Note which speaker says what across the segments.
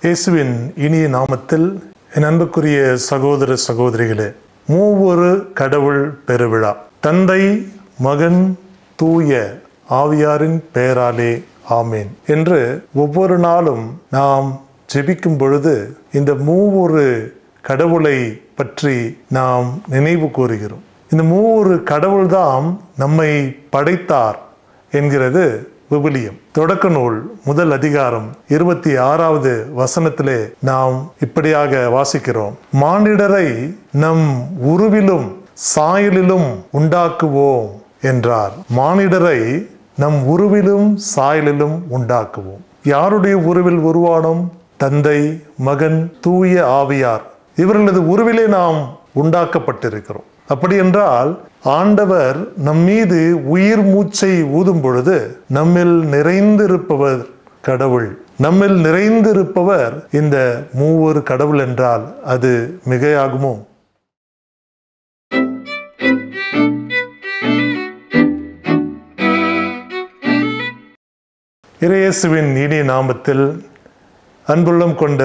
Speaker 1: இயேசுவின் இனிய நாமத்தில் என் அன்புக்குரிய சகோதர சகோதரிகளே, மூவொரு கடவுள் பெருவிழா தந்தை, மகன், தூய ஆவியாரின் பெயராலே ஆமேன் என்று ஒவ்வொரு நாளும் நாம் ஜெபிக்கும் பொழுது இந்த மூவொரு கடவுளை பற்றி நாம் நினைவு கூறுகிறோம். இந்த மூவொரு கடவுள்தான் நம்மை படைத்தார் என்கிறது விவிலியம். தொடக்க நூல் முதல் அதிகாரம் 26வது வசனத்திலே நாம் இப்படியாக வாசிக்கிறோம்: மானிடரை நம் உருவிலும் சாயலிலும் உண்டாக்குவோம் என்றார். மானிடரை நம் உருவிலும் சாயலிலும் உண்டாக்குவோம். யாருடைய உருவில் உருவானோம்? தந்தை, மகன், தூய ஆவியார் இவர்களது உருவிலே நாம் உண்டாக்கப்பட்டிருக்கிறோம். அப்படி என்றால் ஆண்டவர் நம் மீது உயிர் மூச்சை ஊதும் பொழுது நம்மில் நிறைந்திருப்பவர் கடவுள். நம்மில் நிறைந்திருப்பவர் இந்த மூவொரு கடவுள் என்றால் அது மிகையாகுமோ? இயேசுவின் இனிய நாமத்தில் அன்புள்ளம் கொண்ட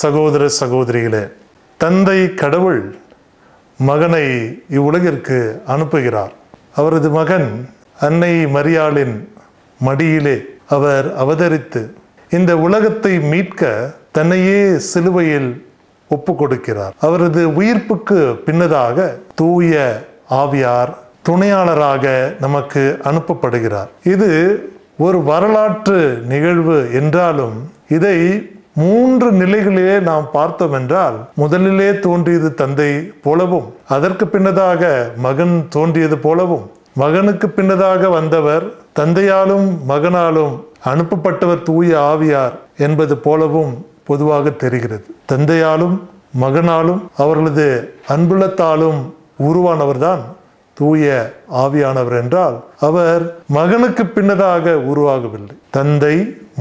Speaker 1: சகோதர சகோதரிகளே, தந்தை கடவுள் மகனை இவ்வுலகிற்கு அனுப்புகிறார். அவரது மகன் அன்னை மரியாளின் மடியிலே அவர் அவதரித்து இந்த உலகத்தை மீட்க தன்னையே சிலுவையில் ஒப்பு கொடுக்கிறார். அவரது உயிர்ப்புக்கு பின்னதாக தூய ஆவியார் துணையாளராக நமக்கு அனுப்பப்படுகிறார். இது ஒரு வரலாற்று நிகழ்வு என்றாலும் இதை 3 நிலைகளிலே நாம் பார்த்தோம் என்றால், முதலிலே தோன்றியது தந்தை போலவும், அதற்கு பின்னதாக மகன் தோன்றியது போலவும், மகனுக்கு பின்னதாக வந்தவர் தந்தையாலும் மகனாலும் அனுப்பப்பட்டவர் தூய ஆவியார் என்பது போலவும் பொதுவாக தெரிகிறது. தந்தையாலும் மகனாலும் அவர்களது அன்புள்ளத்தாலும் உருவானவர்தான் தூய ஆவியானவர் என்றால், அவர் மகனுக்கு பின்னதாக உருவாகவில்லை. தந்தை,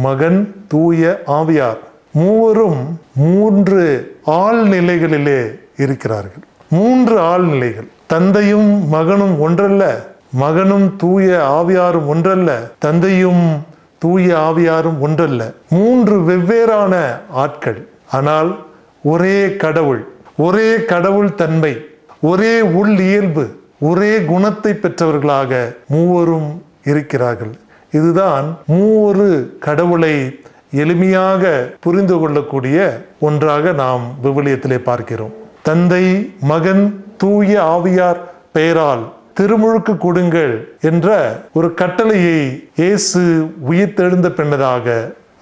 Speaker 1: மகன், தூய ஆவியார் மூவரும் 3 ஆழ்நிலைகளிலே இருக்கிறார்கள். 3 ஆழ்நிலைகள். தந்தையும் மகனும் ஒன்றல்ல, மகனும் தூய ஆவியாரும் ஒன்றல்ல, தந்தையும் தூய ஆவியாரும் ஒன்றல்ல. 3 வெவ்வேறான ஆட்கள். ஆனால் ஒரே கடவுள், ஒரே கடவுள் தன்மை, ஒரே உள் இயல்பு, ஒரே குணத்தை பெற்றவர்களாக மூவரும் இருக்கிறார்கள். இதுதான் மூவொரு கடவுளை எளிமையாக புரிந்து கொள்ளக்கூடிய ஒன்றாக நாம் விவிலியத்திலே பார்க்கிறோம். தந்தை, மகன், தூய ஆவியார் பெயரால் திருமுழுக்கு கொடுங்கள் என்ற ஒரு கட்டளையை இயேசு உயிர்த்தெழுந்த பின்னதாக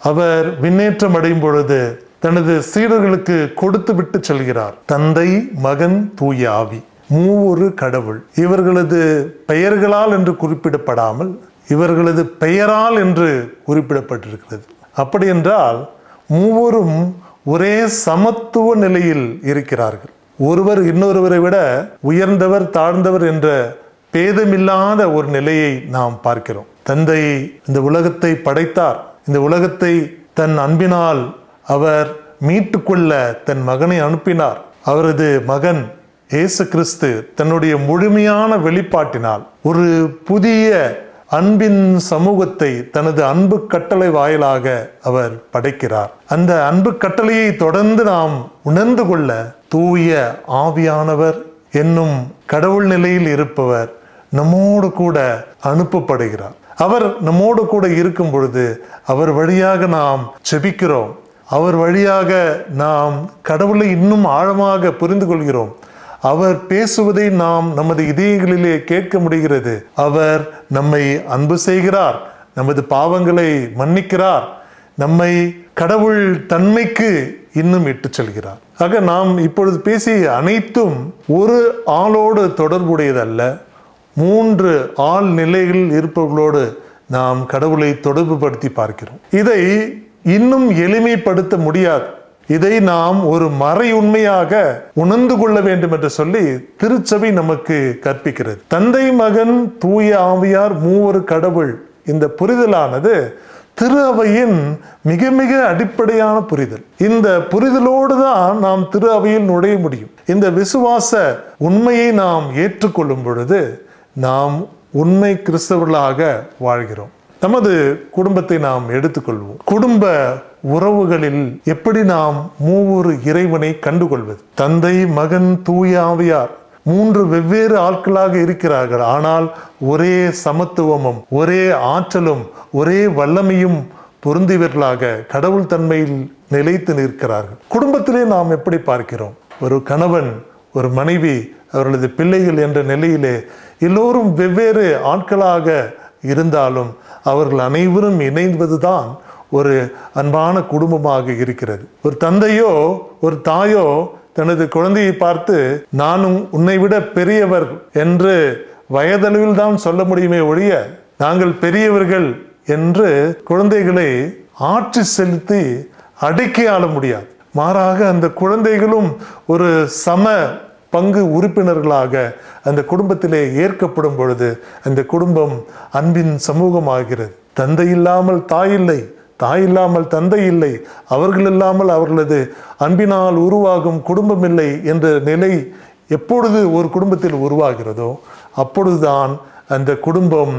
Speaker 1: அவர் விண்ணேற்றம் அடையும் பொழுது தனது சீடர்களுக்கு கொடுத்து விட்டு செல்கிறார். தந்தை, மகன், தூய ஆவி மூவொரு கடவுள். இவர்களது பெயர்களால் என்று குறிப்பிடப்படாமல் இவர்களது பெயரால் என்று குறிப்பிடப்பட்டிருக்கிறது. அப்படி என்றால் மூவரும் ஒரே சமத்துவ நிலையில் இருக்கிறார்கள். ஒருவர் இன்னொருவரை விட உயர்ந்தவர் தாழ்ந்தவர் என்ற பேதமில்லாத ஒரு நிலையை நாம் பார்க்கிறோம். தந்தை இந்த உலகத்தை படைத்தார். இந்த உலகத்தை தன் அன்பினால் அவர் மீட்டுக்கொள்ள தன் மகனை அனுப்பினார். அவரது மகன் இயேசு கிறிஸ்து தன்னுடைய முழுமையான வெளிப்பாட்டினால் ஒரு புதிய அன்பின் சமூகத்தை தனது அன்பு கட்டளை வாயிலாக அவர் படைக்கிறார். அந்த அன்பு கட்டளையை தொடர்ந்து நாம் உணர்ந்து கொள்ள தூய ஆவியானவர் என்னும் கடவுள் நிலையில் இருப்பவர் நம்மோடு கூட அனுப்பப்படுகிறார். அவர் நம்மோடு கூட இருக்கும் பொழுது அவர் வழியாக நாம் ஜெபிக்கிறோம். அவர் வழியாக நாம் கடவுளை இன்னும் ஆழமாக புரிந்து கொள்கிறோம். அவர் பேசுவதை நாம் நமது இதயங்களிலே கேட்க முடிகிறது. அவர் நம்மை அன்பு செய்கிறார், நமது பாவங்களை மன்னிக்கிறார், நம்மை கடவுள் தன்மைக்கு இன்னும் இட்டு செல்கிறார். ஆக நாம் இப்பொழுது பேசிய அனைத்தும் ஒரு ஆளோடு தொடர்புடையதல்ல. 3 ஆள் நிலைகளில் இருப்பவர்களோடு நாம் கடவுளை தொடர்பு படுத்தி பார்க்கிறோம். இதை இன்னும் எளிமைப்படுத்த முடியாது. இதை நாம் ஒரு மறை உண்மையாக உணர்ந்து கொள்ள வேண்டும் என்று சொல்லி திருச்சபை நமக்கு கற்பிக்கிறது. தந்தை, மகன், தூய ஆவியார் மூவொரு கடவுள். இந்த புரிதலானது திரு அவையின் மிக மிக அடிப்படையான புரிதல். இந்த புரிதலோடு தான் நாம் திரு அவையில் நுழைய முடியும். இந்த விசுவாச உண்மையை நாம் ஏற்றுக்கொள்ளும் பொழுது நாம் உண்மை கிறிஸ்தவர்களாக வாழ்கிறோம். நமது குடும்பத்தை நாம் எடுத்துக்கொள்வோம். குடும்ப உறவுகளில் எப்படி நாம் மூவொரு இறைவனை கண்டுகொள்வது? தந்தை, மகன், தூய ஆவியார் 3 வெவ்வேறு ஆட்களாக இருக்கிறார்கள். ஆனால் ஒரே சமத்துவமும் ஒரே ஆற்றலும் ஒரே வல்லமையும் பொருந்தியவர்களாக கடவுள் தன்மையில் நிலைத்து நிற்கிறார்கள். குடும்பத்திலே நாம் எப்படி பார்க்கிறோம்? ஒரு கணவன், ஒரு மனைவி, அவர்களது பிள்ளைகள் என்ற நிலையிலே எல்லோரும் வெவ்வேறு ஆட்களாக இருந்தாலும் அவர்கள் அனைவரும் இணைவதுதான் ஒரு அன்பான குடும்பமாக இருக்கிறது. ஒரு தந்தையோ ஒரு தாயோ தனது குழந்தையை பார்த்து நானும் உன்னை விட பெரியவர் என்று வயதளவில் தான் சொல்ல முடியுமே ஒழிய நாங்கள் பெரியவர்கள் என்று குழந்தைகளை ஆட்சி செலுத்தி அடக்கி ஆள முடியாது. மாறாக அந்த குழந்தைகளும் ஒரு சம பங்கு உறுப்பினர்களாக அந்த குடும்பத்திலே ஏற்கப்படும் பொழுது அந்த குடும்பம் அன்பின் சமூகமாகிறது. தந்தை இல்லாமல் தாய் இல்லை, தாய் இல்லாமல் தந்தை இல்லை, அவர்கள் இல்லாமல் அவர்களது அன்பினால் உருவாகும் குடும்பம் இல்லை என்ற நிலை எப்பொழுது ஒரு குடும்பத்தில் உருவாகிறதோ அப்பொழுதுதான் அந்த குடும்பம்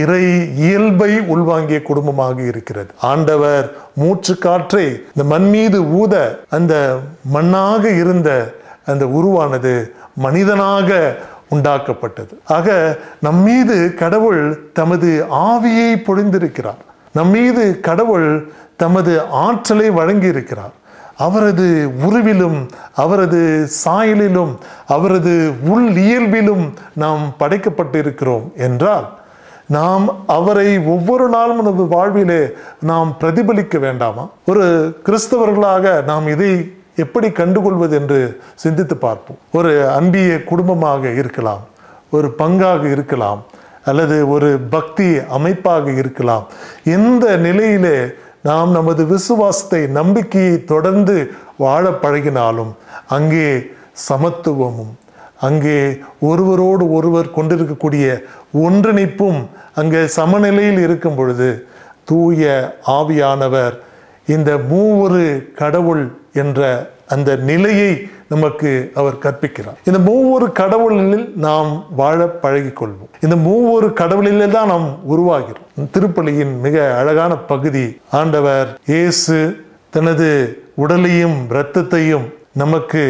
Speaker 1: இறை இயல்பை உள்வாங்கிய குடும்பமாக இருக்கிறது. ஆண்டவர் மூச்சு காற்றை இந்த மண் மீது ஊத அந்த மண்ணாக இருந்த அந்த உருவானது மனிதனாக உண்டாக்கப்பட்டது. ஆக நம்மீது கடவுள் தமது ஆவியை பொழிந்திருக்கிறார். நம்மீது கடவுள் தமது ஆற்றலை வழங்கி இருக்கிறார். அவரது உருவிலும் அவரது சாயலிலும் அவரது உள் இயல்பிலும் நாம் படைக்கப்பட்டிருக்கிறோம் என்றால் நாம் அவரை ஒவ்வொரு நாளும் நமது வாழ்விலே நாம் பிரதிபலிக்க வேண்டாமா? ஒரு கிறிஸ்தவர்களாக நாம் இதை எப்படி கண்டுகொள்வது என்று சிந்தித்து பார்ப்போம். ஒரு அன்பிய குடும்பமாக இருக்கலாம், ஒரு பங்காக இருக்கலாம், அல்லது ஒரு பக்தி அமைப்பாக இருக்கலாம். எந்த நிலையிலே நாம் நமது விசுவாசத்தை, நம்பிக்கையை தொடர்ந்து வாழ பழகினாலும் அங்கே சமத்துவமும் அங்கே ஒருவரோடு ஒருவர் கொண்டிருக்கக்கூடிய ஒன்றிணைப்பும் அங்கே சமநிலையில் இருக்கும் பொழுது தூய ஆவியானவர் இந்த மூவொரு கடவுள் என்ற அந்த நிலையை நமக்கு அவர் கற்பிக்கிறார். இந்த மூவொரு கடவுளில் நாம் வாழ பழகிக்கொள்வோம். இந்த மூவொரு கடவுளிலே தான் நாம் உருவாகிறோம். திருப்பலியின் மிக அழகான பகுதி, ஆண்டவர் இயேசு தனது உடலையும் இரத்தத்தையும் நமக்கு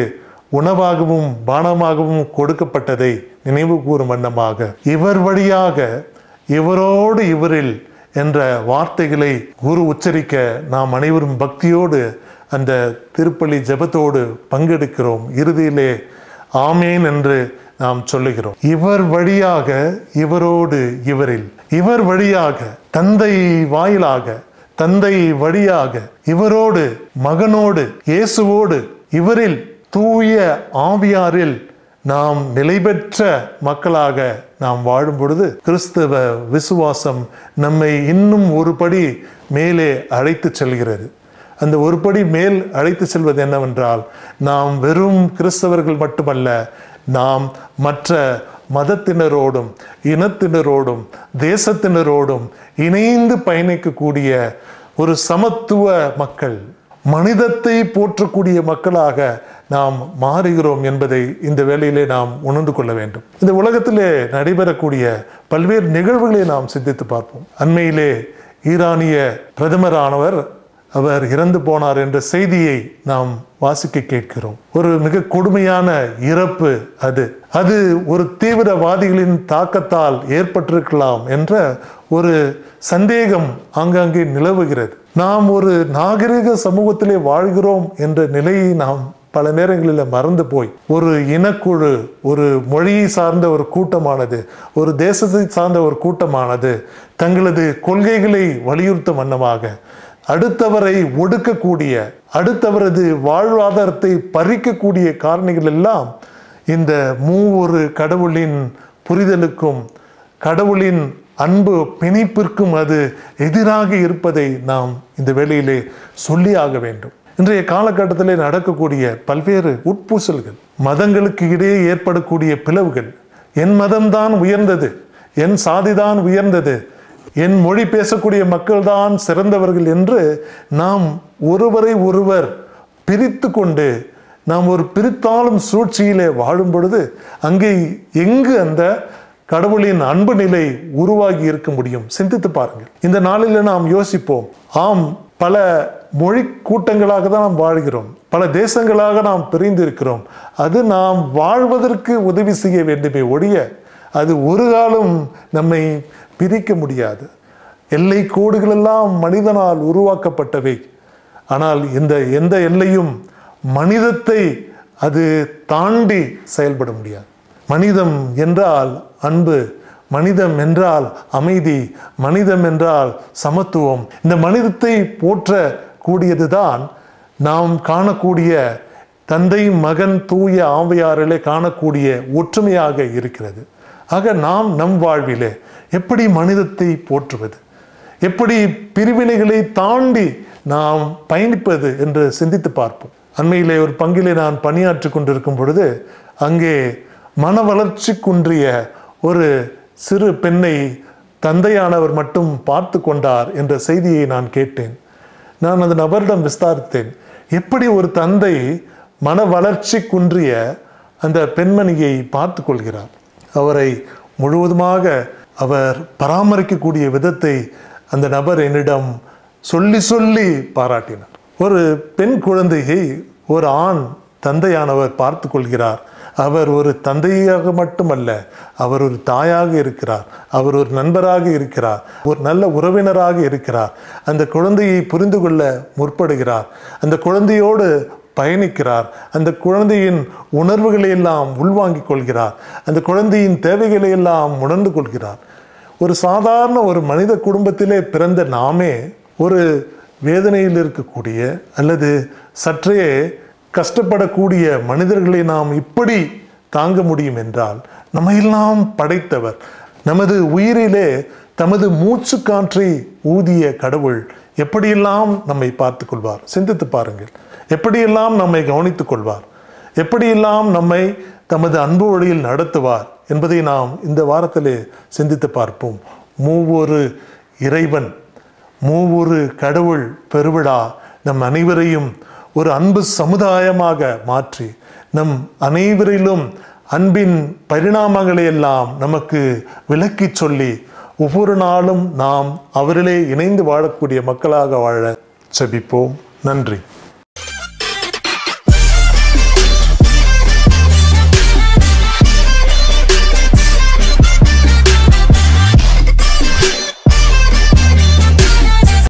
Speaker 1: உணவாகவும் பானமாகவும் கொடுக்கப்பட்டதை நினைவு கூறும் வண்ணமாக இவர் வழியாக இவரோடு இவரில் என்ற வார்த்தைகளை குரு உச்சரிக்க நாம் அனைவரும் பக்தியோடு அந்த திருப்பலி ஜெபத்தோடு பங்கெடுக்கிறோம். இறுதியிலே ஆமேன் என்று நாம் சொல்லுகிறோம். இவர் வழியாக இவரோடு இவரில், இவர் வழியாக தந்தை வாயிலாக தந்தை வழியாக இவரோடு மகனோடு இயேசுவோடு இவரில் தூய ஆவியாரில் நாம் நிலை பெற்ற மக்களாக நாம் வாழும் பொழுது கிறிஸ்தவ விசுவாசம் நம்மை இன்னும் ஒரு படி மேலே அழைத்து செல்கிறது. அந்த ஒரு படி மேல் அழைத்து செல்வது என்னவென்றால், நாம் வெறும் கிறிஸ்தவர்கள் மட்டுமல்ல, நாம் மற்ற மதத்தினரோடும் இனத்தினரோடும் தேசத்தினரோடும் இணைந்து பயணிக்கக்கூடிய ஒரு சமத்துவ மக்கள், மனிதத்தை போற்றக்கூடிய மக்களாக நாம் மாறுகிறோம் என்பதை இந்த வேளையிலே நாம் உணர்ந்து கொள்ள வேண்டும். இந்த உலகத்திலே நடைபெறக்கூடிய பல்வேறு நிகழ்வுகளை நாம் சிந்தித்து பார்ப்போம். அண்மையிலே ஈரானிய பிரதமரானவர் அவர் இறந்து போனார் என்ற செய்தியை நாம் வாசிக்க கேட்கிறோம். ஒரு மிக கொடுமையான இறப்பு அது ஒரு தீவிரவாதிகளின் தாக்கத்தால் ஏற்பட்டிருக்கலாம் என்ற ஒரு சந்தேகம் ஆங்காங்கே நிலவுகிறது. நாம் ஒரு நாகரிக சமூகத்திலே வாழ்கிறோம் என்ற நிலையை நாம் பல நேரங்களில் மறந்து போய் ஒரு இனக்குழு, ஒரு மொழியை சார்ந்த ஒரு கூட்டமானது, ஒரு தேசத்தை சார்ந்த ஒரு கூட்டமானது தங்களது கொள்கைகளை வலியுறுத்தும் வண்ணமாக அடுத்தவரை ஒடுக்கக்கூடிய, அடுத்தவரது வாழ்வாதாரத்தை பறிக்கக்கூடிய காரணிகள் எல்லாம் இந்த மூவொரு கடவுளின் புரிதலுக்கும் கடவுளின் அன்பு பிணைப்பிற்கும் அது எதிராக இருப்பதை நாம் இந்த வேளையிலே சொல்லி ஆக வேண்டும். இன்றைய காலகட்டத்திலே நடக்கக்கூடிய பல்வேறு உட்பூசல்கள், மதங்களுக்கு இடையே ஏற்படக்கூடிய பிளவுகள், என் மதம்தான் உயர்ந்தது, என் சாதிதான் உயர்ந்தது, என் மொழி பேசக்கூடிய மக்கள் தான் சிறந்தவர்கள் என்று நாம் ஒருவரை ஒருவர் பிரித்து கொண்டு நாம் ஒரு பிரித்தாளும் சூழ்ச்சியிலே வாழும் பொழுது அங்கே எங்கு அந்த கடவுளின் அன்பு நிலை உருவாகி இருக்க முடியும்? சிந்தித்து பாருங்கள். இந்த நாளில் நாம் யோசிப்போம். ஆம், பல மொழி கூட்டங்களாக தான் நாம் வாழ்கிறோம், பல தேசங்களாக நாம் பிரிந்து இருக்கிறோம். அது நாம் வாழ்வதற்கு உதவி செய்ய வேண்டுமே ஒழிய அது ஒரு காலம் நம்மை பிரிக்க முடியாது. எல்லை கோடுகளெல்லாம் மனிதனால் உருவாக்கப்பட்டவை. ஆனால் எந்த எல்லையும் மனிதத்தை அது தாண்டி செயல்பட முடியாது. மனிதம் என்றால் அன்பு, மனிதம் என்றால் அமைதி, மனிதம் என்றால் சமத்துவம். இந்த மனிதத்தை போற்ற கூடியதுதான் நாம் காணக்கூடிய தந்தை மகன் தூய ஆவியாரிலே காணக்கூடிய ஒற்றுமையாக இருக்கிறது. ஆக நாம் நம் வாழ்விலே எப்படி மனிதத்தை போற்றுவது, எப்படி பிரிவினைகளை தாண்டி நாம் பயணிப்பது என்று சிந்தித்து பார்ப்போம். அண்மையிலே ஒரு பங்கிலே நான் பணியாற்றி கொண்டிருக்கும் பொழுது அங்கே மன வளர்ச்சி குன்றிய ஒரு சிறு பெண்ணை தந்தையானவர் மட்டும் பார்த்து கொண்டார் என்ற செய்தியை நான் கேட்டேன். நான் அந்த நபரிடம் விசாரித்தேன், எப்படி ஒரு தந்தை மன வளர்ச்சி குன்றிய அந்த பெண்மணியை பார்த்து கொள்கிறார்? அவரை முழுவதுமாக அவர் பராமரிக்கக்கூடிய விதத்தை அந்த நபர் என்னிடம் சொல்லி சொல்லி பாராட்டினார். ஒரு பெண் குழந்தையை ஒரு ஆண் தந்தையானவர் பார்த்து கொள்கிறார். அவர் ஒரு தந்தையாக மட்டுமல்ல, அவர் ஒரு தாயாக இருக்கிறார், அவர் ஒரு நண்பராக இருக்கிறார், ஒரு நல்ல உறவினராக இருக்கிறார். அந்த குழந்தையை புரிந்து கொள்ள முற்படுகிறார், அந்த குழந்தையோடு பயணிக்கிறார், அந்த குழந்தையின் உணர்வுகளை எல்லாம் உள்வாங்கிக் கொள்கிறார், அந்த குழந்தையின் தேவைகளை எல்லாம் உணர்ந்து கொள்கிறார். ஒரு சாதாரண ஒரு மனித குடும்பத்திலே பிறந்த நாமே ஒரு வேதனையில் இருக்கக்கூடிய அல்லது சற்றே கஷ்டப்படக்கூடிய மனிதர்களை நாம் இப்படி தாங்க முடியும் என்றால், நம்மையெல்லாம் படைத்தவர், நமது உயிரிலே தமது மூச்சு காற்றை ஊதிய கடவுள் எப்படியெல்லாம் நம்மை பார்த்து கொள்வார்? சிந்தித்து பாருங்கள். எப்படியெல்லாம் நம்மை கவனித்துக் கொள்வார், எப்படியெல்லாம் நம்மை தமது அன்பு வழியில் நடத்துவார் என்பதை நாம் இந்த வாரத்திலே சிந்தித்து பார்ப்போம். மூவொரு இறைவன், மூவொரு கடவுள் பெருவிழா நம் அனைவரையும் ஒரு அன்பு சமுதாயமாக மாற்றி நம் அனைவரிலும் அன்பின் பரிணாமங்களை எல்லாம் நமக்கு விளக்கி சொல்லி ஒவ்வொரு நாளும் நாம் அவரிலே இணைந்து வாழக்கூடிய மக்களாக வாழ ஜெபிப்போம். நன்றி.